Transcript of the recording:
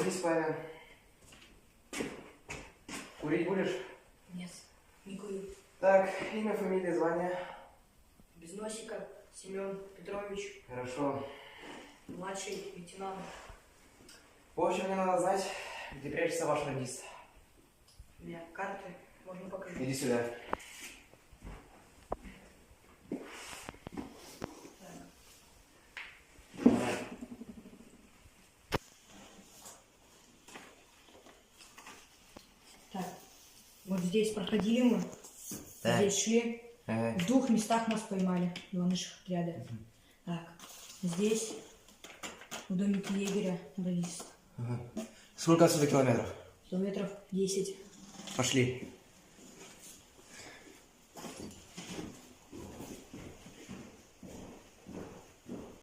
Садись, Павел. Курить будешь? Нет, не курю. Так, имя, фамилия, звание. Без носика. Семен Петрович. Хорошо. Младший лейтенант. В общем, мне надо знать, где прячется ваш радист. У меня карты. Можно покажу. Иди сюда. Так. Вот здесь проходили мы. Так. Здесь шли. Ага. В 2 местах нас поймали. 2 наших отряда. Так. Здесь в домике егеря радист. Ага. Сколько отсюда километров? Километров 10. Пошли.